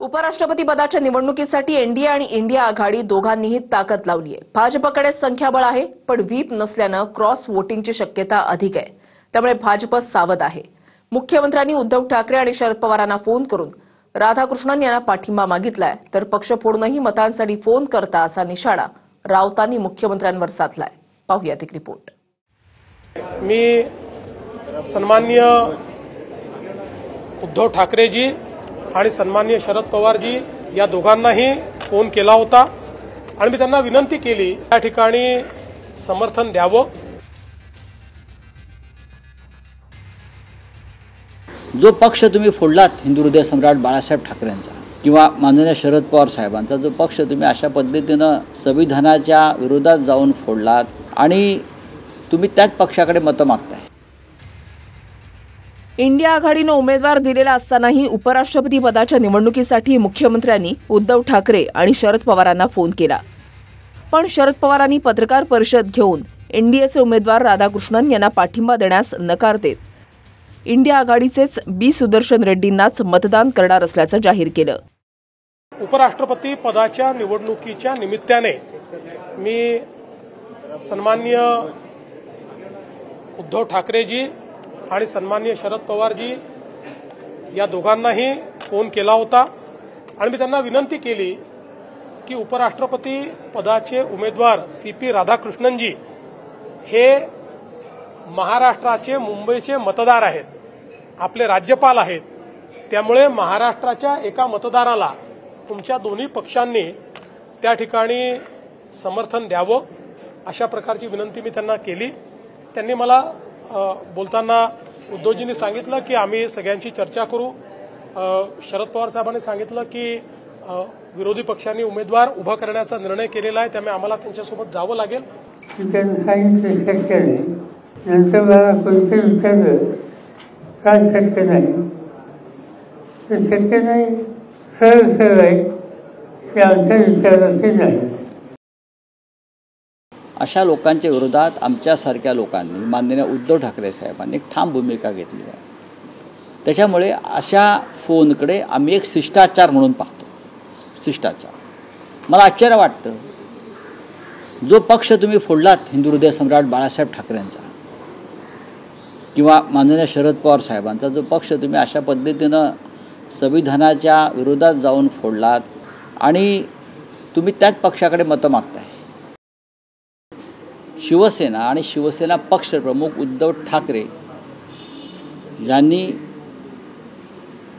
उपराष्ट्रपती पदाच्या निवडणुकीसाठी एनडीए आणि इंडिया आघाडी दोघांनीही ताकद लावली आहे। भाजपकडे संख्याबळ आहे, पण व्हीप नसल्याने क्रॉस वोटिंगची शक्यता अधिक आहे। त्यामुळे भाजप सावध आहे। मुख्यमंत्र्यांनी उद्धव ठाकरे आणि शरद पवारांना फोन करून राधाकृष्णन यांना पाठिंबा मागितलाय, तर पक्ष फोडूनही मतांसाठी फोन करता असा निशाणा राऊतांनी मुख्यमंत्र्यांवर साधलाय। पाहूयात एक रिपोर्ट। मी सन्माननीय उद्धव ठाकरेजी आणि सन्माननीय शरद पवारजी या दोघांनाही फोन केला होता आणि मी त्यांना विनंती केली त्या ठिकाणी समर्थन द्यावं। जो पक्ष तुम्ही फोडलात, हिंदू हृदय सम्राट बाळासाहेब ठाकरेंचा किंवा माननीय शरद पवार साहेबांचा जो पक्ष तुम्ही अशा पद्धतीनं संविधानाच्या विरोधात जाऊन फोडलात आणि तुम्ही त्याच पक्षाकडे मतं मागताय। इंडिया आघाडीने उमेदवार दिलेला असतानाही उपराष्ट्रपती पदाच्या निवडणुकीसाठी मुख्यमंत्र्यांनी उद्धव ठाकरे आणि शरद पवारांना फोन केला, पण शरद पवारांनी पत्रकार परिषद घेऊन एनडीएचे उमेदवार राधाकृष्णन यांना पाठिंबा देण्यास नकार देत इंडिया आघाडीचेच बी सुदर्शन रेड्डींनाच मतदान करणार असल्याचं जाहीर केलं। उपराष्ट्रपती पदाच्या निवडणुकीच्या निमित्ताने मी सन्माननीय उद्धव ठाकरेजी आणि सन्माननीय शरद पवारजी या दोघांनाही फोन केला होता आणि मी त्यांना विनंती केली की उपराष्ट्रपती पदाचे उमेदवार CP राधाकृष्णनजी हे महाराष्ट्राचे मुंबईचे मतदार आहेत, आपले राज्यपाल आहेत। त्यामुळे महाराष्ट्राच्या एका मतदाराला तुमच्या दोन्ही पक्षांनी त्या ठिकाणी समर्थन द्यावं अशा प्रकारची विनंती मी त्यांना केली। त्यांनी मला बोलताना उद्धवजींनी सांगितलं की आम्ही सगळ्यांची चर्चा करू। शरद पवार साहेबांनी सांगितलं की विरोधी पक्षांनी उमेदवार उभा करण्याचा निर्णय केलेला आहे, त्यामुळे आम्हाला त्यांच्यासोबत जावं लागेल। त्यांनी सांगितलं शक्य नाही, नंतर मला कोणतं विचारलं का शक्य नाही, तर शक्य नाही सरळ सरळ आहे की आमच्या विचाराचे नाही। अशा लोकांच्या विरोधात आमच्यासारख्या लोकांनी माननीय उद्धव ठाकरे साहेबांनी एक ठाम भूमिका घेतली आहे। त्याच्यामुळे अशा फोनकडे आम्ही एक शिष्टाचार म्हणून पाहतो। शिष्टाचार मला आश्चर्य वाटतं, जो पक्ष तुम्ही फोडलात, हिंदू हृदय सम्राट बाळासाहेब ठाकरेंचा किंवा माननीय शरद पवार साहेबांचा जो पक्ष तुम्ही अशा पद्धतीनं संविधानाच्या विरोधात जाऊन फोडलात आणि तुम्ही त्याच पक्षाकडे मतं मागताय। शिवसेना आणि शिवसेना पक्षप्रमुख उद्धव ठाकरे यांनी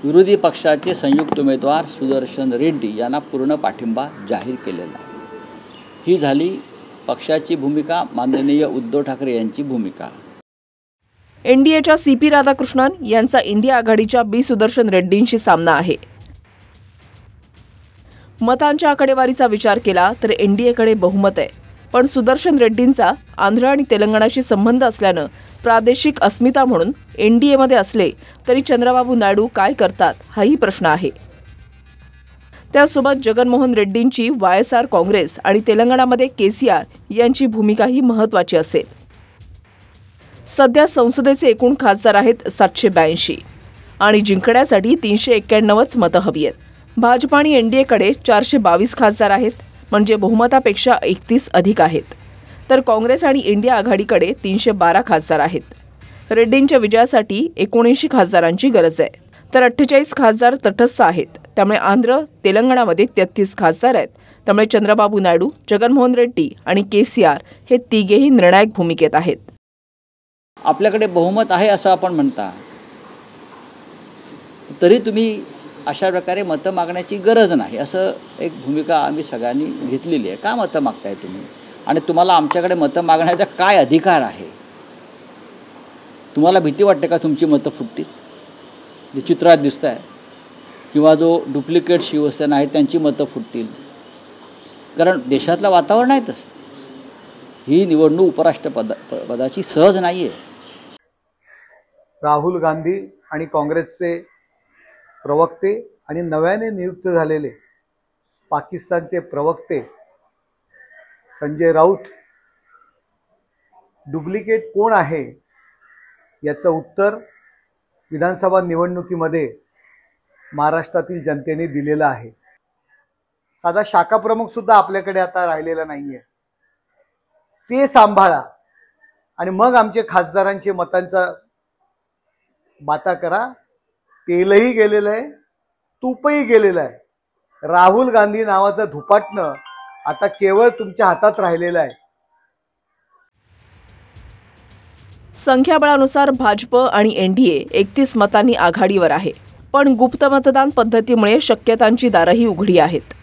विरोधी पक्षाचे संयुक्त उमेदवार सुदर्शन रेड्डी यांना पूर्ण पाठिंबा जाहीर केलेला आहे। ही झाली पक्षाची भूमिका, माननीय उद्धव ठाकरे यांची भूमिका। एनडीएच्या CP राधाकृष्णन यांचा इंडिया आघाडीच्या बी सुदर्शन रेड्डींशी सामना आहे। मतांच्या आकडेवारीचा विचार केला तर एनडीएकडे बहुमत आहे, पण सुदर्शन रेड्डींचा आंध्र आणि तेलंगणाशी संबंध असल्यानं प्रादेशिक अस्मिता म्हणून एनडीएमध्ये असले तरी चंद्रबाबू नायडू काय करतात हाही प्रश्न आहे। त्यासोबत जगनमोहन रेड्डींची YSR काँग्रेस आणि तेलंगणामध्ये KCR यांची भूमिकाही महत्त्वाची असेल। सध्या संसदेचे एकूण खासदार आहेत 782 आणि जिंकण्यासाठी 391च मतं हवी आहेत। भाजप आणि एनडीएकडे 422 खासदार आहेत, म्हणजे बहुमतापेक्षा 31 अधिक आहेत, तर काँग्रेस आणि इंडिया आघाडीकडे 312 खासदार आहेत। रेड्डींच्या विजयासाठी 79 खासदारांची गरज आहे, तर 48 खासदार तटस्थ आहेत। त्यामुळे आंध्र तेलंगणामध्ये 33 खासदार आहेत। त्यामुळे चंद्रबाबू नायडू, जगनमोहन रेड्डी आणि KCR हे तिघेही निर्णायक भूमिकेत आहेत। आपल्याकडे बहुमत आहे असं आपण म्हणता, तरी तुम्ही अशा प्रकारे मतं मागण्याची गरज नाही असं एक भूमिका आम्ही सगळ्यांनी घेतलेली आहे। का मतं मागताय तुम्ही आणि तुम्हाला आमच्याकडे मतं मागण्याचा काय अधिकार आहे? तुम्हाला भीती वाटते का तुमची मतं फुटतील, जे चित्रात दिसत आहे, किंवा जो डुप्लिकेट शिवसेना आहे त्यांची मतं फुटतील? कारण देशातलं वातावरण आहे तसं। ही निवडणूक उपराष्ट्रपदाची सहज नाही आहे। राहुल गांधी आणि काँग्रेसचे प्रवक्ते आणि नव्याने नियुक्त झालेले पाकिस्तानचे प्रवक्ते संजय राऊत डुप्लिकेट कोण आहे याचं उत्तर विधानसभा निवडणुकीमध्ये महाराष्ट्रातील जनतेने दिलेला आहे. साधा शाखा प्रमुख सुद्धा आपल्याकडे आता राहिलेला नाहीये. ते सांभाळा आणि मग आमचे खासदारांचे मतांचा बाता करा. तेलही गेलेलं आहे, तूपही गेलेलं आहे. राहुल गांधी नावाचं धुपाटणं आता केवळ तुमच्या हातात राहिलेलं आहे. संख्याबळानुसार भाजप आणि एनडीए 31 मतांनी आघाडीवर आहे, पण गुप्त मतदान पद्धतीमुळे शक्यतांची दारही उघडी आहेत.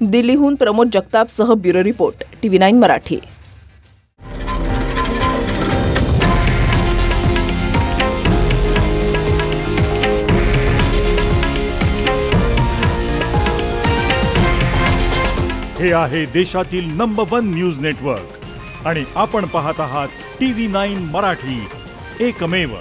दिल्लीहून प्रमोद जगतापसह ब्युरो रिपोर्ट, TV9 मराठी. हे आहे देशातील नंबर 1 न्यूज नेटवर्क आणि आपण पाहत आहात TV9 मराठी, एकमेव.